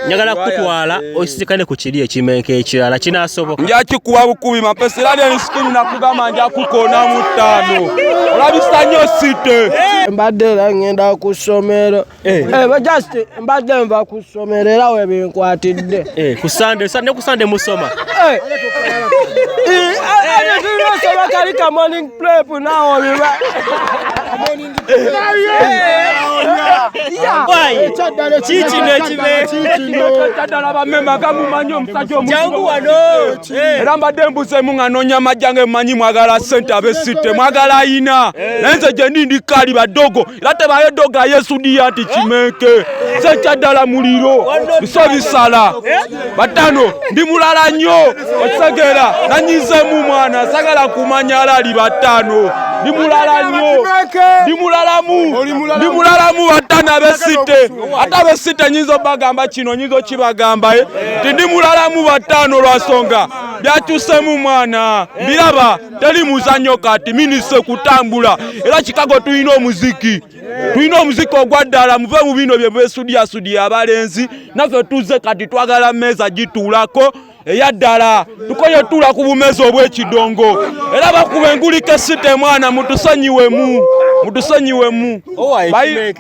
Njagala kutwala osikane ku kiri ekimenke ekirala kinaasoboka. Nja kikuwa bukubi mapesa era lye nsikini nakugamba nja kukona mu 5. Olabisa nnyo site. Mbadde era ngenda ku ssomero. Just mbadde nva ku ssomero era we binkwatidde. Ku Sunday musoma. Tulina kalika morning prep nawo biba. Chichi nechibe. Tadala bamemba kamumanyi omusajja omujangu era mbadde mbuze munganonya majjange manyi mwagala sente abesite mwagala ina nenze gye ndi kali badogo era tebaye doga Yesu diyati kimenke ze kyadala muliro biso bisala batano ndi mulala nnyo osegera nanyize mu mwana sagala kumanya alali batano ndi mulala nnyo ndi mulalamu batano abesite ata besite nyizo bagamba kino nyizo kibagamba ndi mulalamu batano lwasonga byakyusemu mwana biraba teri muzanyo kati minise kutambula era Chicago tulina omuziki ogwaddala muve mu bino bye studia abalenzi naffe tuze kati twagala meza gituulako eyaddala tukoye tula ku bumezi obw'ekidongo era bakuba engulike site mwana mutusonyiwemu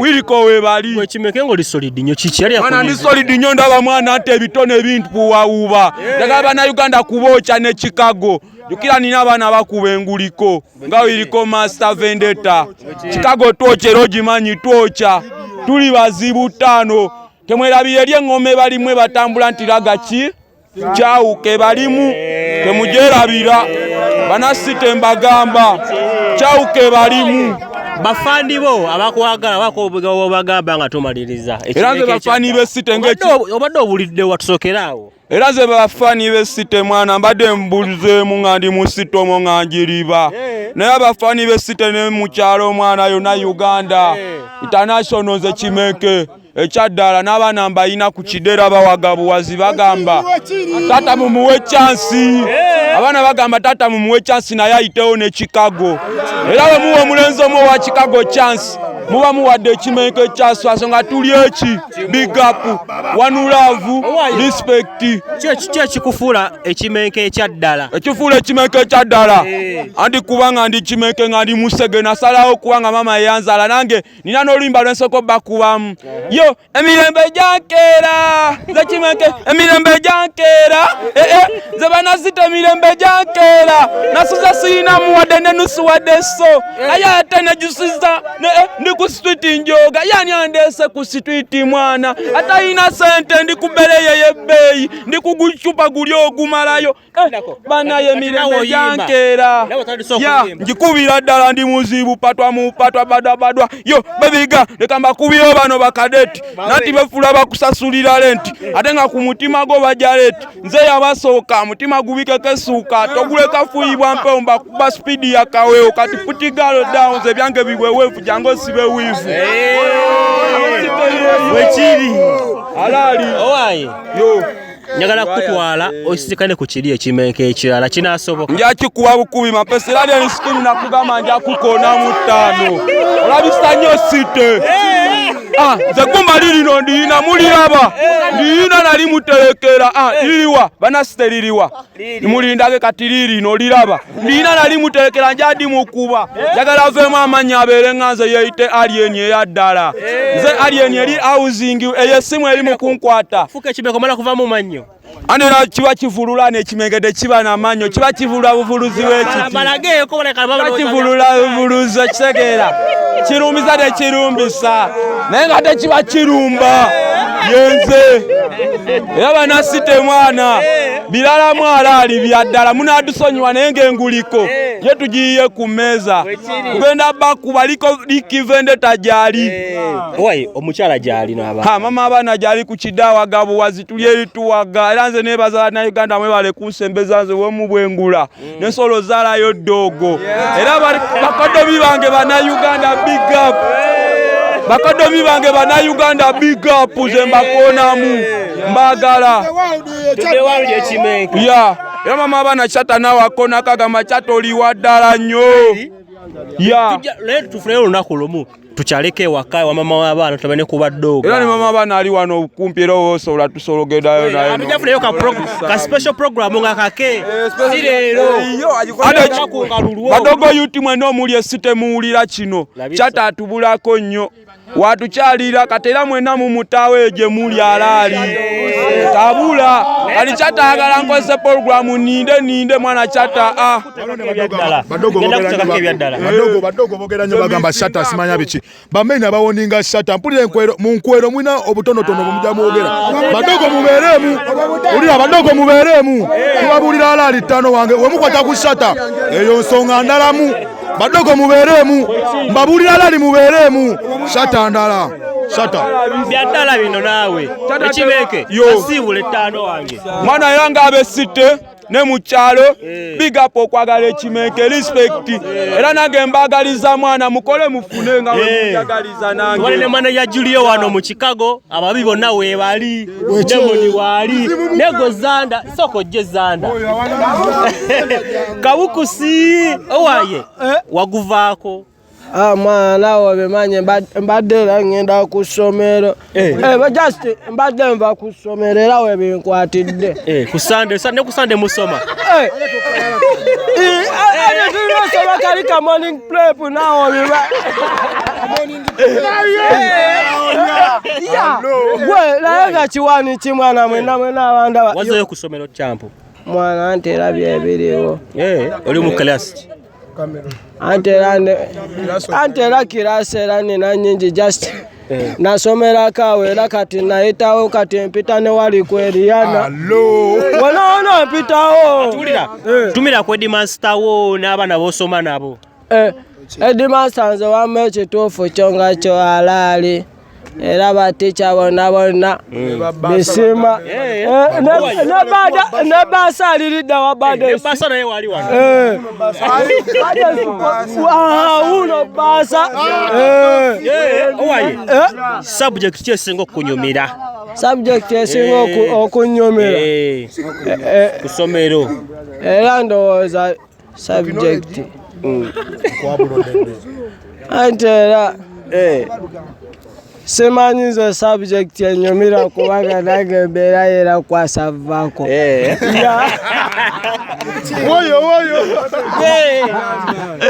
wiliko webali Wekimeke ngo lisolidi nnyo kiki yali mwana ndi solidi nnyo ndaba mwana ate ebitone ebintu puwawuba njagala bannayuganda kubooca ne Chicago jukira nina abaana bakuba enguliko nga wiriko Master Vendetta Chicago twoca era ogimanyi twoca tuli bazibu 5 temwerabire eri eŋŋome balimwe batambula nti laga ki kyawuke balimu temujerabira banasite mbagamba kyawuke balimu bafandi bo abakwagala bakobugawo bagamba nga tomaliriza era ze bafani besite ngeki obadde obulidde watusokeraawo era ze bafani besite mwana mbadde mbuzeemu nga ndi mu sitomo nga njiriba naye abafani besite ne mu kyalo mwana yonna Uganda international ze Kimeke ekyaddala n'abaana mbayina ku kidera bawagabuwazi bagamba tata mumuwe chansi abaana bagamba tata mumuwe chansi naye ayitewo ne Chicago era we muwe omulenzi omu wa Chicago chance muba muwadde Ekimenke kyaswaso nga tuli eki big up one love respect kyekikufuula Ekimenke ekyaddala ekifuula Ekimenke ekyaddala andi kubanga ndi Kimenke nga ndi Musege nasalawo kubanga mama yanzala nange nina n'oluyimba lwensoko bakubamu yo emirembe jankeera ze Kimenke emirembe jankeera ze banazita emirembe jankeera nasuza siyina muwadde ne nusu wadde so naye ate nejusiza ndi ku street njoga yani andese ku street mwana atayina sente ndi kubere yeye beyi ndi kuguchupa guli ogumalayo banaye emirembe jankeera njikubira ddala ndi muzibu patwa badwa yo bebiga lekamba kubiro bano bakadeti nati befula bakusasulira lenti ate nga ku mutima go bajja leti nze yabasooka mutima gubike kesuuka toguleka fuyibwa mpemba kuba speed ya kawewo kati putigalo down ze byange biwewevu jango sibe wivu wekiri alali owaye yo njagala kutwala osikane ku kiri Ekimenke ekirala kinaasoboka. Nja kikuwa bukubi mapesa era lye nsikini nakugamba nja kukona mu 5. Olabisa nnyo site ze gumba lirino ndiina muliraba ndiina nali muterekera liriwa banasite liriwa mulindage kati lirino liraba ndiina nali muterekera njadi mukuba njagala aveemu amanya abeere nga nze yeeyite alien eyaddala nze alien eri housing eyesimu eri mukunkwata fuka Ekimenke omala kuva mu mannyo anera kiba kivulula n'Ekimenke tekiba n'amannyo kiba kivulula buvuluzi w'ekiti kivulula buvuluzi ekitegeera kirumbiza tekirumbisa naye nga tekiba kirumba yenze era banasite mwana birala mwalaali byaddala munaadusonyiwa naye ng'enguliko ye tugiyiye ku mmeeza kugenda bakuba Liki Vendetta gyali owaye omukyala gyali n'abaana mama abaana gyali ku kidaawa gabuwazi tuli eri tuwaga era nze neebaza na Uganda mwebale kunsembeza nze wemu bwengula n'ensolo zaalayo ddogo era bakodomi bange bannayuganda big up bakodomi bange bannayuganda big up ze mbakonamu mbagala ya era mama abaana kyatanaawako nakagamba kyatoliwa ddala nnyo leero tufuneyo olunaku lumu tukyaleke waka wa mama w'abaana tutabane kuba ddogo era ne mama w'abaana ali wano kumpi era osobola tusologedayo naye tujafunayo ka special program nga kake si leero badogo yuti mwena omuli esite muwulira kino kyataatubulako nnyo watukyalira kati era mwena mumutawe gye muli alaali tabula ali kyataagala nkozese programu ninde mwana kyata badogo bogera nnyo bagamba shata simanya biki bamenya bawoninga shata mpulire mu nkwero mwina obutonotono bumujja mwogera badogo mubeeremu ulira badogo mubeeremu tubabulira alaali ttano wange wemukwata ku shata eyo nsonga ndalamu badogo mubeeremu mbabulira alaali mubeeremu shata ndala shata byaddala bino naawe ekibeke asiibule ttaano wange mwana era ng'abesite ne mu kyalo big up okwagala ekimeke respect era nange mbagaliza mwana mukole mufune nga we mujagaliza nange wale ne mwana ya Julio wano mu Chicago ababi bonna we bali demoni wali nego zanda soko je zanda kabukusi owaye waguvaako mwana wabemanye mbadde la ngenda ku ssomero just mbadde nva ku ssomero era webinkwatidde ku Sunday musoma tunosoma kali ka morning prep nawo biba gwe naye nga kiwani kimwana mwena abanda wazoyo ku ssomero kyampu mwana ntera byebiriwo oli mu class antera kirasi era nina nyingi just nasomera kawe era kati nayitawo kati mpita ne wali kweriyana wona mpitawo tumira ku Headmaster wo n'abaana b'osoma nabo Headmaster nze wamma ekituufu kyo nga kyo alaali era batica bonna bisima ne basa aliridda wa bade basa naye wali wano uno basa owaye subject kyesinga okunyumira subject esinga okunyumira ku ssomero era ndowooza subject anti era semanyizo subject enyumira kubanga nange embeera era kwasavaako woyo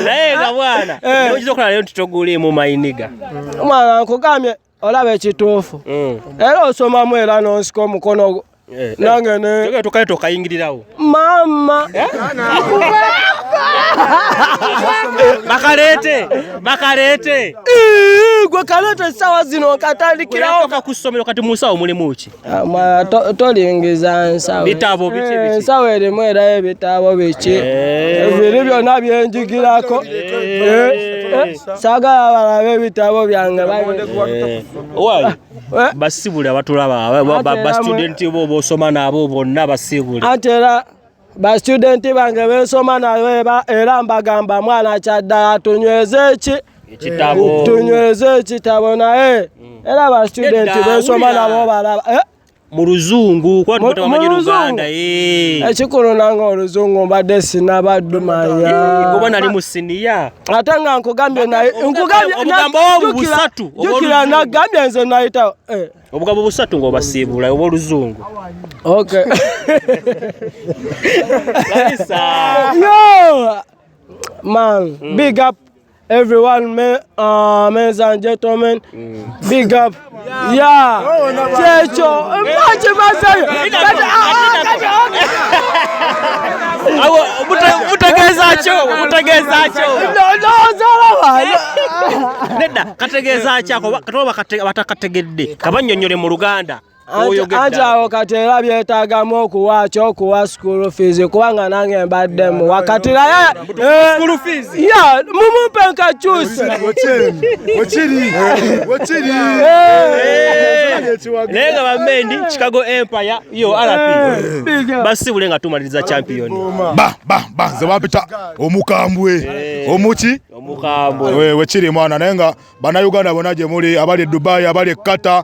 naye nga bwana okiza okola leero tutogulimu mayiniga omwana nkugambye olaba ekituufu era osomamu era nonsika omukono nange tukale tokayingirirawo mama bakalete gwe kalete sawa zino katandikirawo ku ssomero kati musawo mulimu ki tolingiza nsawo bitabo biki ensawo erimu era ebitabo biki ebiri byonna byenjigirako saagala balabe ebitabo byange owaye basibule abatulaba basitudenti bo bosoma nabo bonna basibule ate era basitudenti bange bensoma nabo era mbagamba mwana kyaddala tunyweze ekitabo naye era basitudenti bensoma nabo balaba mu luzungu kwa tutamanyi Luganda ekikulu nange oluzungu mbadde sinabadumanya oba nali mu siniya ate nga nkugambye naye obugambo busatu jukira nagambye nze nayitawo obugambo busatu ng'obasiibula oba oluzungu okay yo man big up everyone, men and gentlemen, big up. Yeah, Checho, Anjawo katera byetagamu okuwa school fees kubanga nange mbaddemu wakatira school fees mumumpe nkakyuse nenga bamendi Chicago Empire yo RP basibule nga tumaliriza champion nze wapita omukambwe Mukambwe wekiri mwana nenga bannayuganda bonna gye muli abali Dubai abali Qatar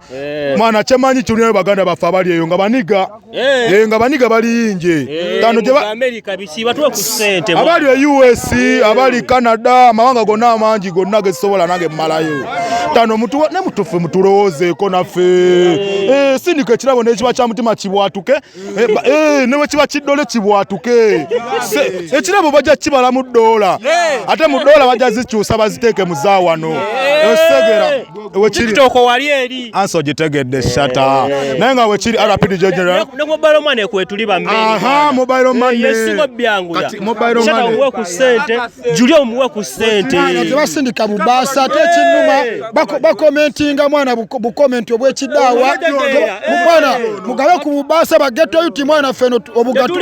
mwana kyemanyi kirunye baganda baffe abali eyo nga baniga nga baniga bali inje tano gye America biki batwe ku sente abali US abali Canada amawanga gonna amangi gonna gesobola nange malayo tano mutu ne mutufu mutulowoozeeko naffe sindika ekirabo n'ekiba kya mutima kibwatuke ne bwe kiba kiddole kibwatuke ekirabo bajja kibala mu ddoola ate mu ddoola bajja zikyusa baziteeke mu zaawano osegera wekiri TikTok wali eri anso gitegedde shata naye nga wekiri RPD general ne mobile money kwetuli bammeri mobile money yesingo byangu ya mobile shata money uwe ku sente Julio muwe ku sente tebasindika bubasa ate ekinnuma bakomentinga mwana bukomenti obwekidaawa mwana mugabe ku bubasa bagetto yuti mwana feno obugatto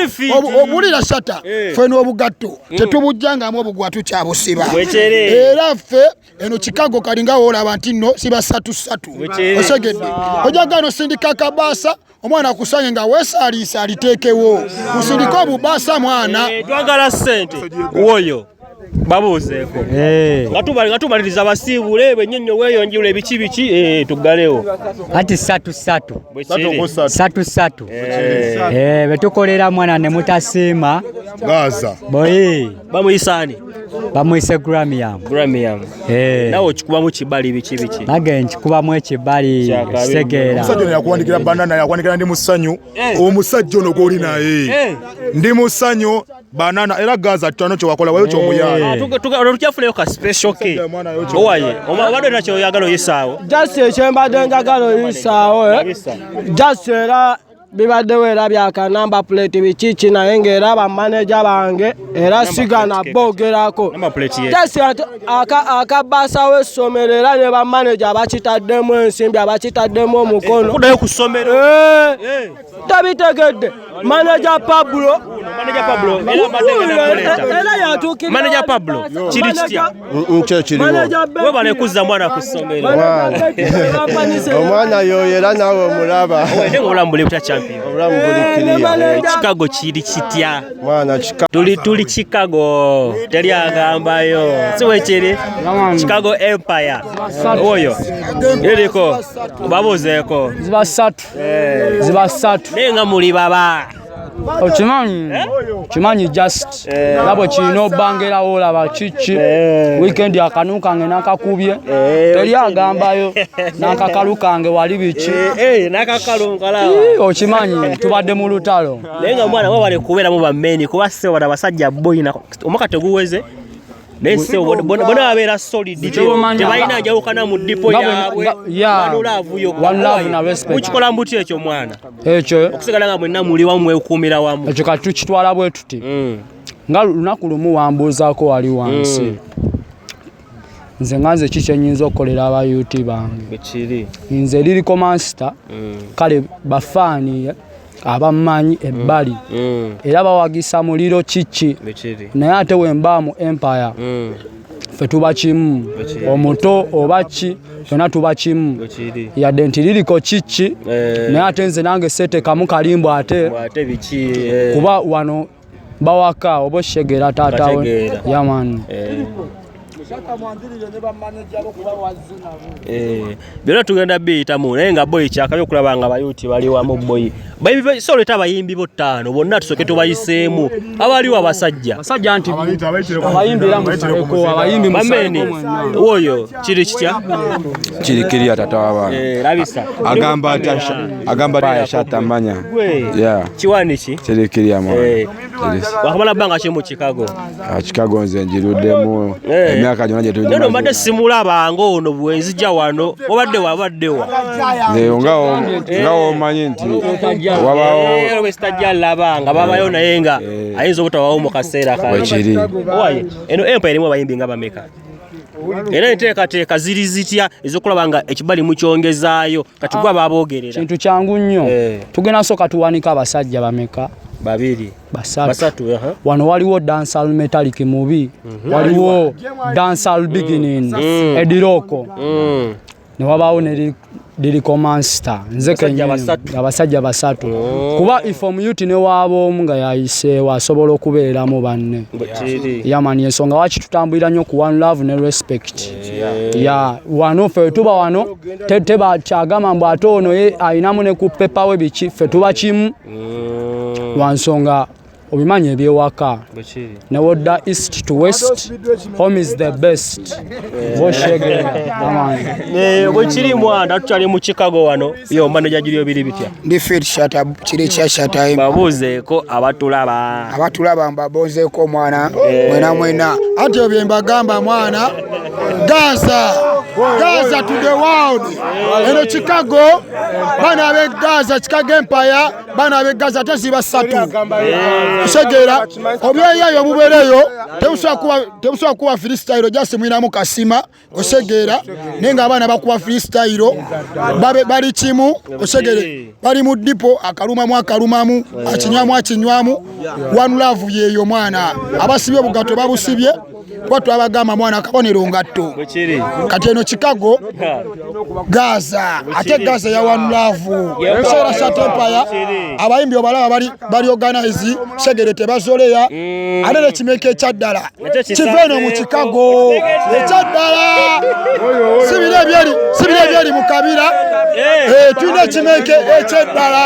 obulira shata feno obugatto tetubujjangamu obugwatu kyabusiba era ffe eno Chicago kalinga olaba nti nno siba 3 osegedde ojagano sindika kabasa omwana akusanye nga weesaliisa aliteekewo musindika obubasa mwana twagala sente woyo babuuzeeko nga tumaliriza abasiibule bennyonnyo weeyonjula ebiki biki tugalewo ati 3 betukolera mwana ne mutasiima Gaza boyi bamuyisaani bamuyise Gramiam nawe okikubamu kibali biki nage nkikubamu ekibali Segeera omusajja ono yakuwandikira banana yakuwandikira ndi musanyu omusajja ono gw'oli naye ndi musanyu banana era Gaza tutano kye wakola wayo ky'omuyala tukyafunayo ka special ke owaye obadde nakyo oyagala oyisaawo just ekyembadde njagala oyisaawo just era bibaddewo era byaka number plate bikiki naye ng'era bamaneja bange era sigana boogerako just akabasa w'essomero era ne bamaneja abakitaddemu ensimbi abakitaddemu omukono kudayo ku ssomero tabitegedde manager Pablo era yatuukira manager Pablo kiri kitya we banekuzza mwana ku ssomero omwana yoyo era nawe omulaba obulamu buli buta champion obulamu buli kiriya Chicago kiri kitya mwana tuli Chicago teri agambayo siwe kiri Chicago Empire oyo eriko babuzeeko ziba 3 nenga muli baba okimanyi just labo kirina obbangerawo olaba kiki weekend akanu kange nakakubye teri agambayo nakakalu kange wali biki okimanyi tubadde mu lutalo naye nga mwana wabale kubeeramu bammeni kuba ssebo bana basajja boyina omwaka teguweze naye ssebo bona babeera solid tebalina njawukana mu dipo yaabwe banulaavuyo mukikola mbuti ekyo mwana ekyo okusigala nga mwenna muli wamu mwekuumira wamu ekyo kati tukitwala bwe tuti nga lunaku lumu wambuuzaako wali wansi nze nganze kikyenyinza okukolera aba yuti bange nze liriko master kale bafaani abammanyi ebbali era bawagisa muliro kiki naye ate wemba mu Empire ffe tuba kimu omuto oba ki fena tuba kimu yadde nti liriko kiki naye ate nze nange seetekamu kalimbo ate kuba wano bawaka oba oshegera taatawe yamani byonna tugenda biyitamu naye nga boyi kyakabi okulaba nga abayuti bali wamu boyi soleta abayimbi bo 5 bonna tusoke tubayiseemu abaliwo abasajja nti abayimbi era musaleko abayimbi mameni oyo kiri kitya kiri kiriya tata w'abaana labisa agamba tashatamanya kiwani ki kiri kiriya mwana wakamala bbanga ki mu Chicago Chicago nze njiruddemu emyaka gyonna gye tulina mbadde simulabanga ono bwenzija wano wabaddewa nga womanyi nti wabawo wesitajja laba nga babayo naye nga ayinza obutawawo mu kaseera kiri owaye eno Empire erimu abayimbi nga bameka era enteekateeka ziri zitya ezokulaba nga ekibali mukyongezaayo kati gwa baboogerera kintu kyangu nnyo tugenda sooka tuwanika abasajja bameka 2 basatu wano waliwo dancehall metallic mubi waliwo dancehall beginning ediroko ne wabaawo ne liriko Monster nze kenyini abasajja basatu kuba ifo mu youth ne waaboomu nga yayiseewo asobola okubeeramu banne yamani ensonga waki tutambulira nnyo ku one love ne respect ya wano ffe tuba wano teba kyagamba mbu ate ono ye ayinamu ne ku pepa we biki ffe tuba kimu wansonga obimanyi ebyewaka ne wodda east to west home is the best bwekiri mwanda tutali mu Chicago wano yo manager Julio biri bitya ndi fit shata kiri kya shata babuzeeko abatulaba mbabonzeeko mwana mwena ate obye mbagamba mwana Gaza to the world eno Chicago bana be Gaza Chicago Empire bana be Gaza tesiba satu Segera obyeyayo bubereyo temuswa kuba freestyle just mwina mu kasima osegera nenga abana bakuba freestyle bali kimu osegere bali mu dipo akalumamu akinywamu one love yeyo mwana abasibye bugato babusibye kwatu abagamba mwana akabonero ngatto kati eno Chicago Gaza ate Gaza ya one love Sera Empire abayimbi obalaba bali organize segere tebazoleya alele kimeke ekyaddala kiveno mu Chicago ekyaddala sibire byeri mu kabira tulina kimeke ekyaddala